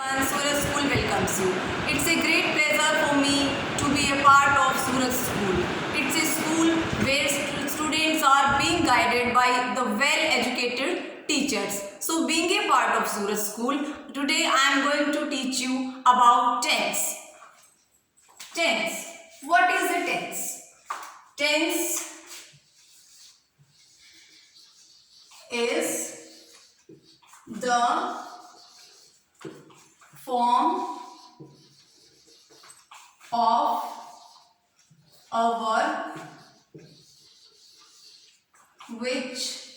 Suraj School welcomes you. It's a great pleasure for me to be a part of Suraj School. It's a school where students are being guided by the well-educated teachers. So being a part of Suraj School, today I am going to teach you about tense. Tense. What is a tense? Tense is the form of a verb which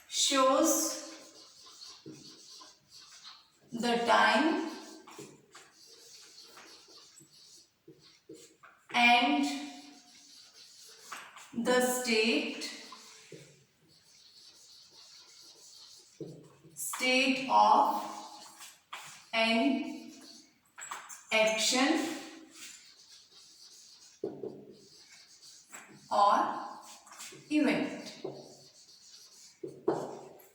shows the time and the state of an action or event.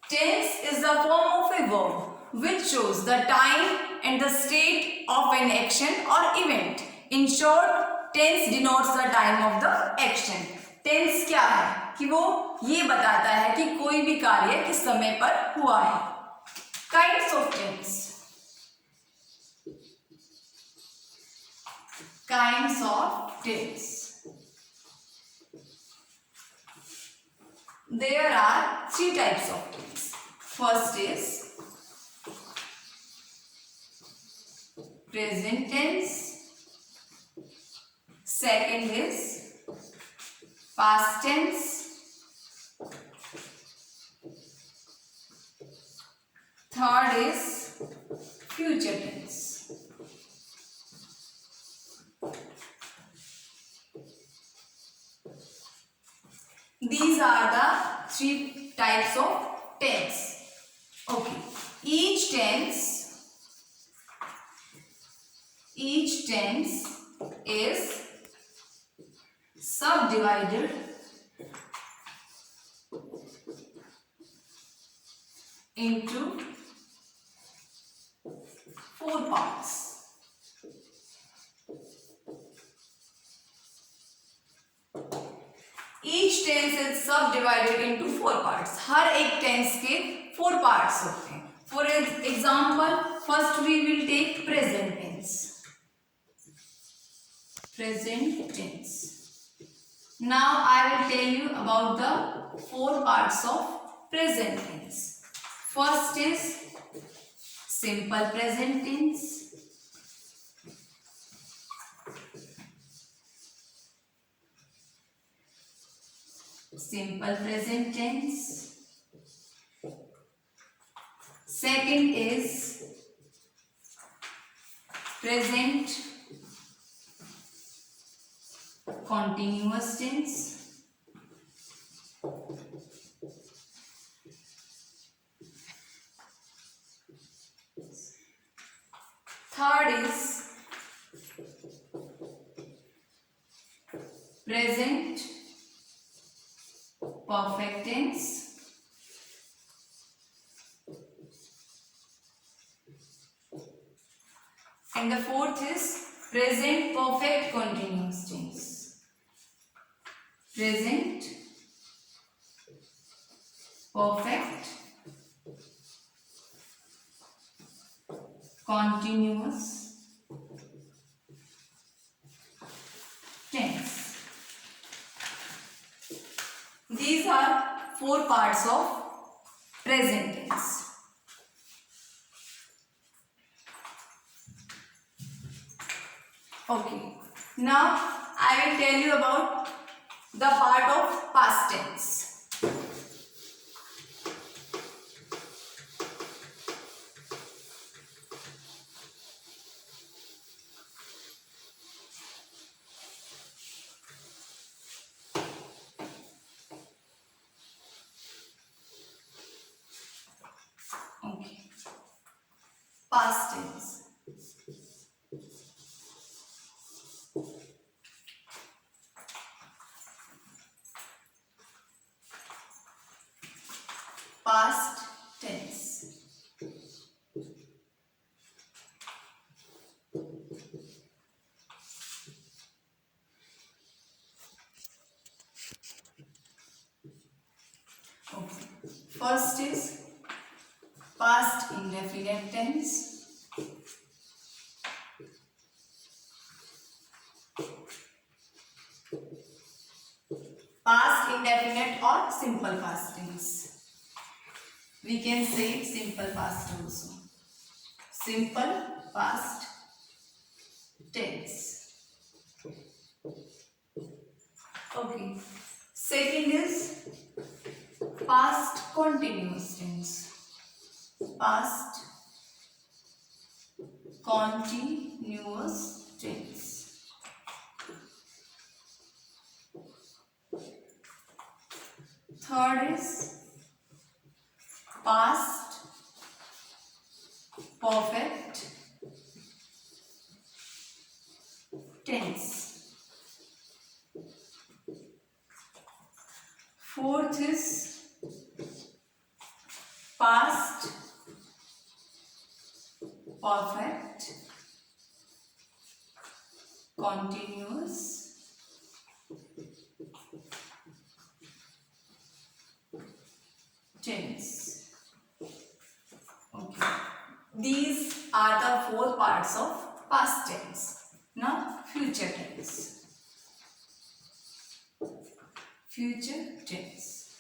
Tense is the form of a verb which shows the time and the state of an action or event. In short, tense denotes the time of the action. Tense क्या है कि वो ये बताता है कि कोई भी कार्य किस समय पर हुआ है. Kinds of tense. Kinds of tense. There are three types of tense. First is present tense. Second is past tense. Third is future tense. These are the three types of tense. Okay. Each tense is subdivided into four parts. Each tense is subdivided into four parts. हर एक tense के four parts होते हैं. For example, first we will take present tense. Present tense. Now I will tell you about the four parts of present tense. First is simple present tense. Simple present tense. Second is present continuous tense. Third is present perfect tense. And the fourth is present perfect continuous tense. Present perfect continuous tense. These are four parts of present tense. Okay. Now I will tell you about the part of past tense. Okay. Past tense. Past tense. Okay. First is past indefinite tense. Past indefinite or simple past tense. We can say simple past also. Simple past tense. Okay. Second is past continuous tense. Past continuous tense. Third is past perfect tense. Fourth is past perfect continuous tense. Okay. These are the four parts of past tense. Now future tense. Future tense.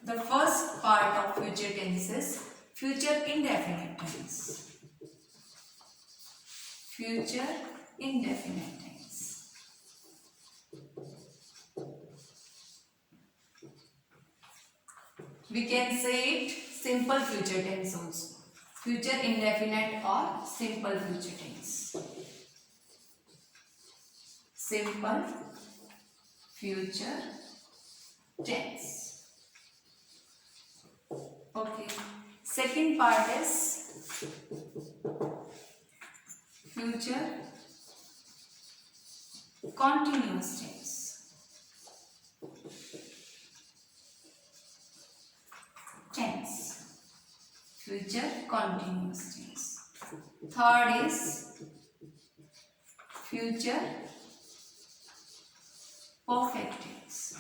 The first part of future tense is future indefinite tense. Future indefinite tense. We can say it simple future tense also. Future indefinite or simple future tense. Simple future tense. Okay. Second part is future continuous tense. Tense. Future continuous tense. Third is future perfect tense.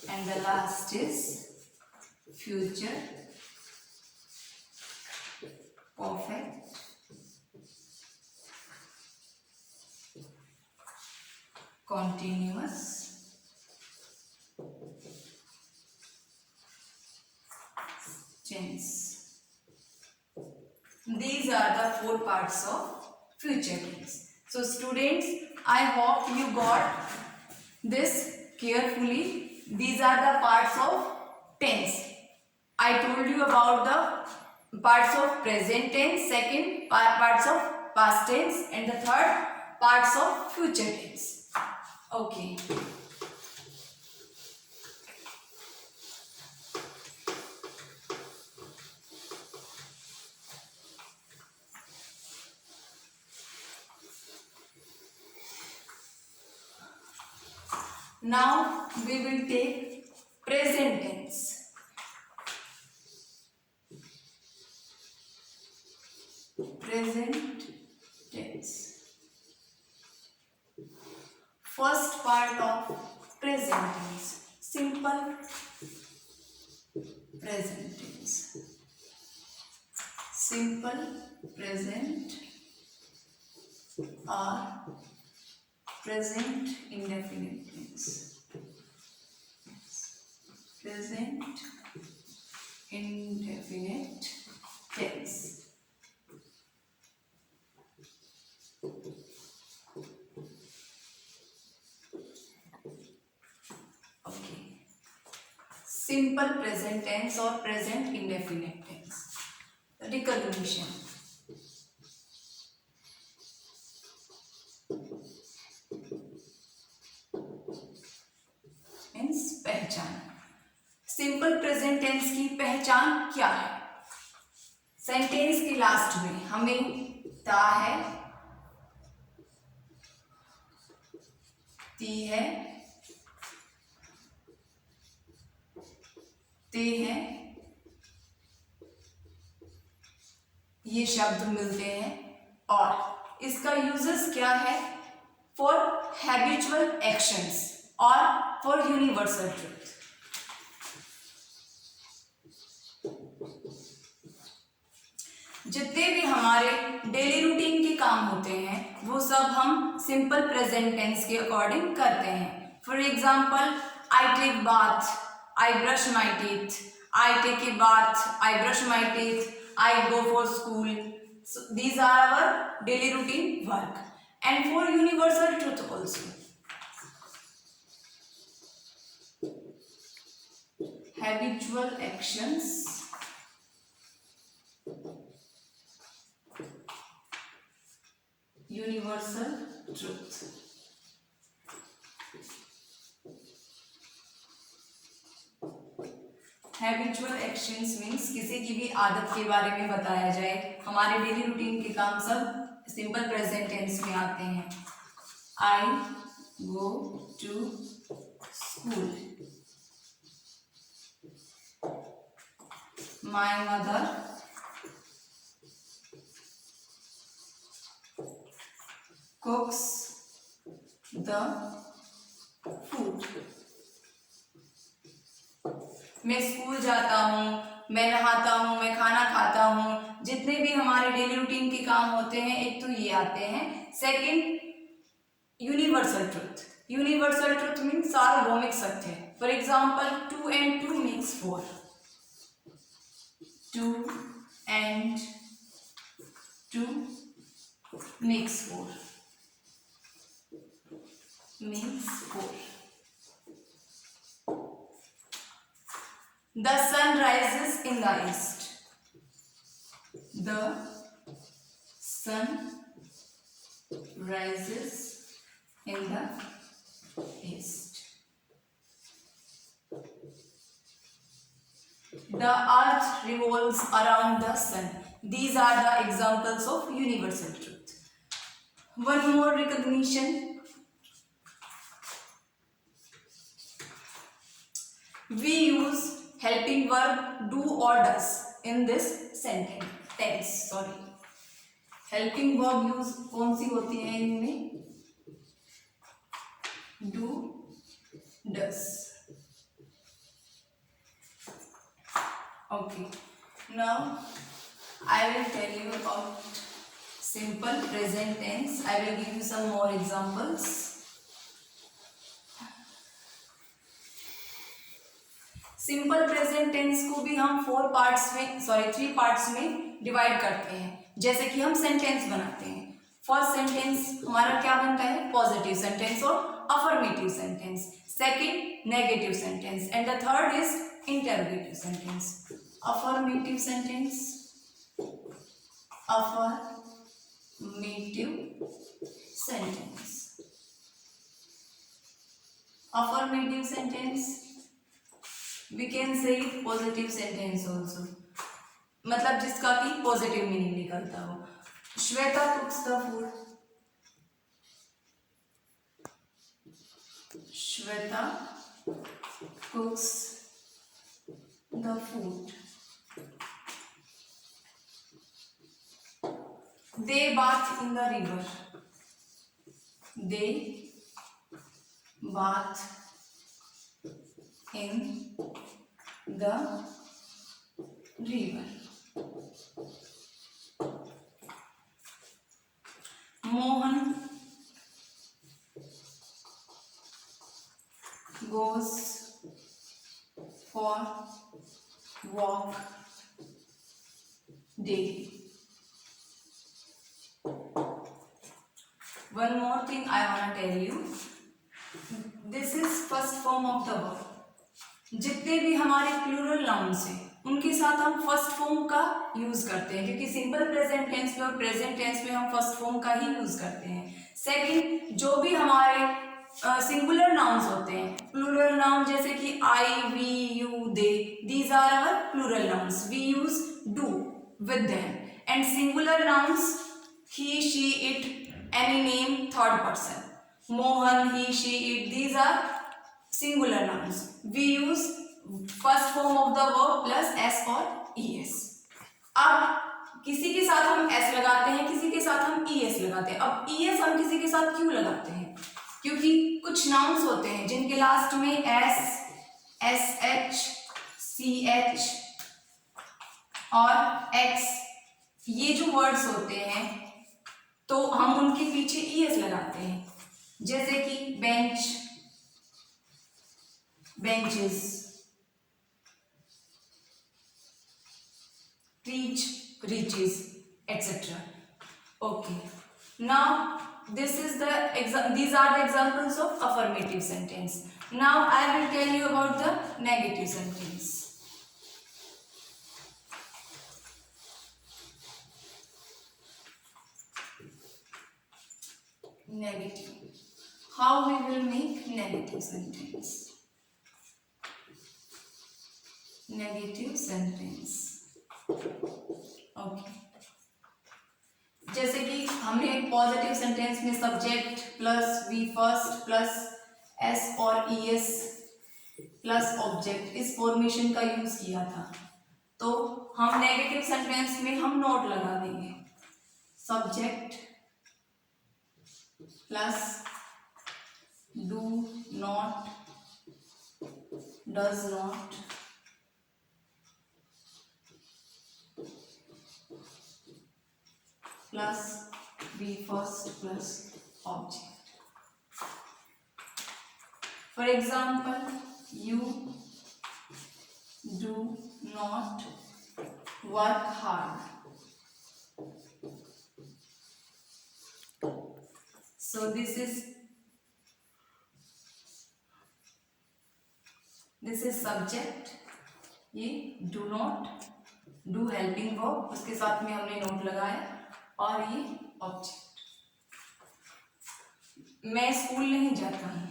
And the last is future perfect continuous tense. These are the four parts of future tense. So students, I hope you got this carefully. These are the parts of tense. I told you about the parts of present tense, second parts of past tense, and the third parts of future tense. Okay. Now we will take present tense. Present tense. First part of present tense. Simple present tense. Simple present or present indefinite tense. Present indefinite tense. Okay. Simple present tense or present indefinite tense. Recognition. Means पहचान. Simple present tense की पहचान क्या है? Sentence के last में हमें ता है, ती है, ते हैं, ये शब्द मिलते हैं। और इसका यूजेस क्या है? फॉर हैबिचुअल एक्शंस और फॉर यूनिवर्सल ट्रुथ। जितने भी हमारे डेली रूटीन के काम होते हैं वो सब हम सिंपल प्रेजेंट टेंस के अकॉर्डिंग करते हैं। For example, I take bath, I brush my teeth, I take a bath, I brush my teeth, I go for school. So these are our daily routine work. And for universal truth also, habitual actions, universal truth. Habitual actions means किसी की भी आदत के बारे में बताया जाए। हमारे डेली रूटीन के काम सब सिंपल प्रेजेंट टेंस में आते हैं। I go to school, my mother cooks the food. मैं स्कूल जाता हूँ, मैं नहाता हूँ, मैं खाना खाता हूँ। जितने भी हमारे डेली रूटीन के काम होते हैं, एक तो ये आते हैं। Second, universal truth. Universal truth means सार्वभौमिक सत्य। For example, 2 and 2 makes 4. 2 and 2 makes 4. Makes 4. The sun rises in the east. The sun rises in the east. The earth revolves around the sun. These are the examples of universal truth. One more recognition. We use helping verb do or does in this tense. Helping verb use कौन सी होती है इनमें? Do, does. Okay, now I will tell you about simple present tense. I will give you some more examples. Simple present tense को भी हम 3 parts में divide करते हैं। जैसे कि हम सेंटेंस बनाते हैं। फर्स्ट सेंटेंस हमारा क्या बनता है? पॉजिटिव सेंटेंस और affirmative sentence. Second, negative sentence, and the third is interrogative sentence. Affirmative sentence, affirmative sentence, affirmative sentence, we can say positive sentence also, मतलब जिसका कि पॉजिटिव मीनिंग निकलता हो। Shweta cooks the food. Shweta cooks the food. They bath in the river. They bath in the river. Mohan goes for walk daily. One more thing I want to tell you. This is first form of the verb. जितने भी हमारे plural nouns हैं उनके साथ हम first form का use करते हैं, क्योंकि सिंपल प्रेजेंट टेंस में और प्रेजेंट टेंस में हम फर्स्ट फॉर्म का ही यूज करते हैं। सेकंड, जो भी हमारे सिंगुलर नाउन्स होते हैं, प्लूरल नाउन जैसे कि I, we, you, they, these are our plural nouns, we use do with them. And singular nouns he, she, it, any name, third person, Mohan, he, she, it. These are singular nouns. We use first form of the verb plus s और es. अब किसी के साथ हम s लगाते हैं, किसी के साथ हम es लगाते हैं. अब es हम किसी के साथ क्यों लगाते हैं? क्योंकि कुछ नाउन्स होते हैं जिनके लास्ट में s, sh, ch और x ये जो वर्ड्स होते हैं तो हम उनके पीछे es लगाते हैं. जैसे कि bench, benches, reach, reaches, etc. Okay. Now these are the examples of affirmative sentence. Now I will tell you about the negative sentence. Negative. How we will make negative sentence? Negative sentence. Okay. जैसे कि हमने positive sentence में subject plus V first plus S और ES plus object इस formation का use किया था, तो हम नेगेटिव सेंटेंस में हम नॉट लगा देंगे. Subject plus do not, does not, plus be first plus object. For example, you do not work hard. So this is subject. ये do not, do helping verb, उसके साथ में हमने नोट लगाया और ये ऑब्जेक्ट. मैं स्कूल नहीं जाता हूँ.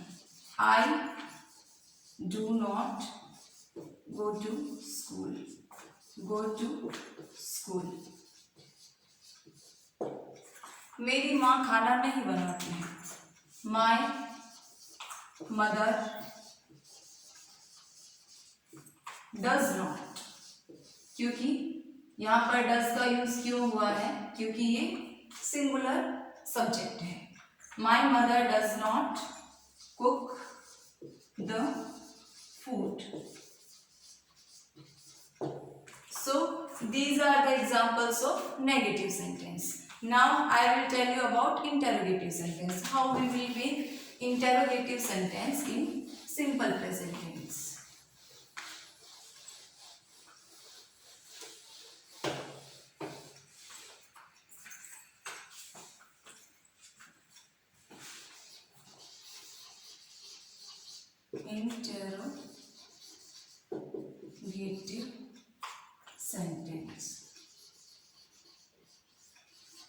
I do not go to school. Go to school. मेरी माँ खाना नहीं बनाती है. My mother does not. क्योंकि यहाँ पर डज का यूज क्यों हुआ है? क्योंकि ये सिंगुलर सब्जेक्ट है. My mother does not cook the food. So these are the examples of negative sentence. Now I will tell you about interrogative sentence. How we will make interrogative sentence in simple present tense. Interrogative sentence.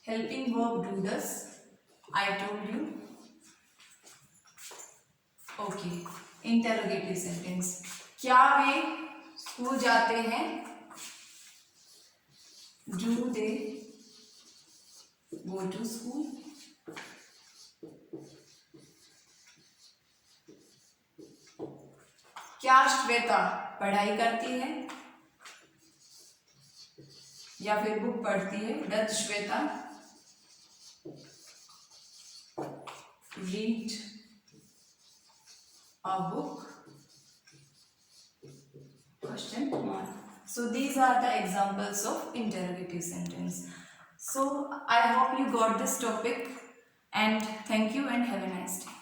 Helping verb do does. I told you. Okay. Interrogative sentence. क्या वे school जाते हैं? Do they go to school? क्या श्वेता पढ़ाई करती है या फिर book पढ़ती है? Does Shweta read a book? Question mark. So these are the examples of interrogative sentence. So I hope you got this topic, and thank you and have a nice day.